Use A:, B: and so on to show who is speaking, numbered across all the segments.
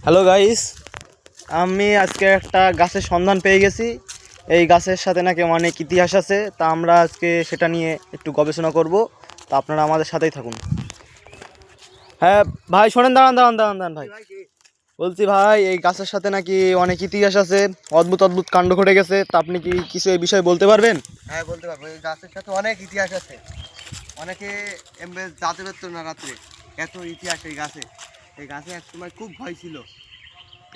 A: Hello guys, আমি আজকে একটা গাছের সন্ধান পেয়ে গেছি। এই গাছের সাথে নাকি অনেক ইতিহাস আছে, তা আমরা আজকে সেটা নিয়ে একটু গবেষণা করব। তা আপনারা আমাদের সাথেই থাকুন। হ্যাঁ ভাই শোনেন, দাঁড়ান দাঁড়ান দাঁড়ান দাঁড়ান ভাই, বলছি ভাই এই গাছের সাথে নাকি অনেক ইতিহাস আছে, অদ্ভুত অদ্ভুত কাণ্ড ঘটে গেছে। তা আপনি কি কিছু এই বিষয়ে বলতে পারবেন?
B: হ্যাঁ, বলতে পারবো। এই গাছের সাথে অনেক ইতিহাস আছে। অনেকে এমনি জানতে পারতো না রাত্রে, এত ইতিহাস এই গাছে। এই গাছে এক সময় খুব ভয় ছিল।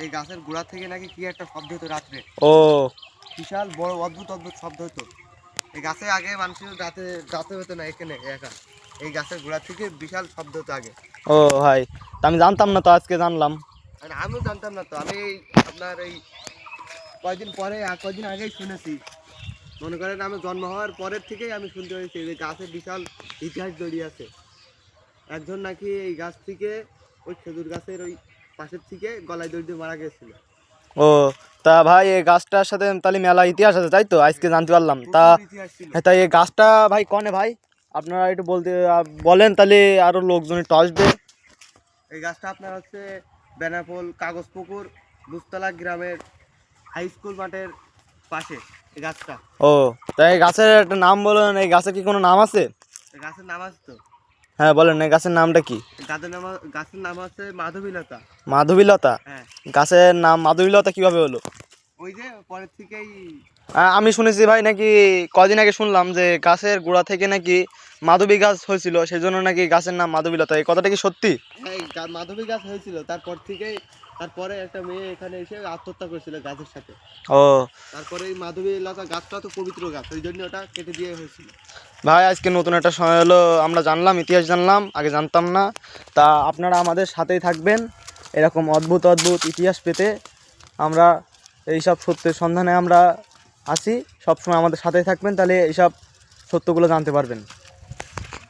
B: এই গাছের গোড়া থেকে নাকি কি একটা শব্দ হতো রাত্রে,
A: ও
B: বিশাল বড় অদ্ভুত অদ্ভুত শব্দ হতো। এই গাছে আগে মানুষের যাতে হতো না এখানে একা। এই গাছের গোড়া থেকে বিশাল শব্দ হতো আগে।
A: ও ভাই, তা আমি জানতাম না, তো আজকে জানলাম।
B: আর আমিও জানতাম না তো। আমি আপনার এই কয়দিন আগেই শুনেছি। মনে করেন আমি জন্ম হওয়ার পরের থেকেই আমি শুনতে পেয়েছি যে গাছের বিশাল ইতিহাস জড়িয়ে আছে। একজন নাকি এই গাছ থেকে, ওই খেজুর গাছের ওই পাশের থেকে গলায় দড়ি দিয়ে মারা গেছিল।
A: ও, তা ভাই এই গাছটার সাথে তাহলে মেলা ইতিহাস আছে, তাই তো আজকে জানতে পারলাম। তা
B: প্রচুর ইতিহাস ছিল।
A: হ্যাঁ, তাই এই গাছটা ভাই কনে ভাই, আপনারা একটু বলতে বলেন, তাহলে আরো লোকজন একটু আসবে।
B: এই গাছটা আপনার হচ্ছে বেনাপোল কাগজপুকুর বুস্তলা গ্রামের হাই স্কুল মাঠের পাশে এই গাছটা।
A: ও, তাই এই গাছের একটা নাম বলেন, এই গাছের কি কোনো নাম আছে?
B: এই গাছের নাম আছে তো।
A: হ্যাঁ বলেন, এই গাছের নামটা কি?
B: গাছের নাম আছে মাধবীলতা।
A: মাধবীলতা?
B: হ্যাঁ,
A: গাছের নাম মাধবীলতা কিভাবে হলো?
B: ওই যে পরের থেকেই।
A: আমি শুনেছি ভাই, নাকি কদিন আগে শুনলাম যে গাছের গোড়া থেকে নাকি মাধবী গাছ হয়েছিল, সেই জন্য নাকি গাছের নাম মাধবীলতা। এই কথাটা কি সত্যি?
B: হ্যাঁ, মাধবী গাছ হয়েছিল। তারপরে একটা মেয়ে এখানে এসে আত্মহত্যা করেছিল গাছের সাথে।
A: ও
B: তারপরে এই মাধবী এলাকা গাছটা তো পবিত্র গাছ, ওই জন্য ওটা কেটে দিয়ে হয়েছিল।
A: ভাই, আজকে নতুন একটা সময় হলো, আমরা জানলাম, ইতিহাস জানলাম, আগে জানতাম না। তা আপনারা আমাদের সাথেই থাকবেন এরকম অদ্ভুত অদ্ভুত ইতিহাস পেতে। আমরা এইসব সত্যের সন্ধানে আমরা আসি, সবসময় আমাদের সাথেই থাকবেন, তাহলে এইসব সত্যগুলো জানতে পারবেন।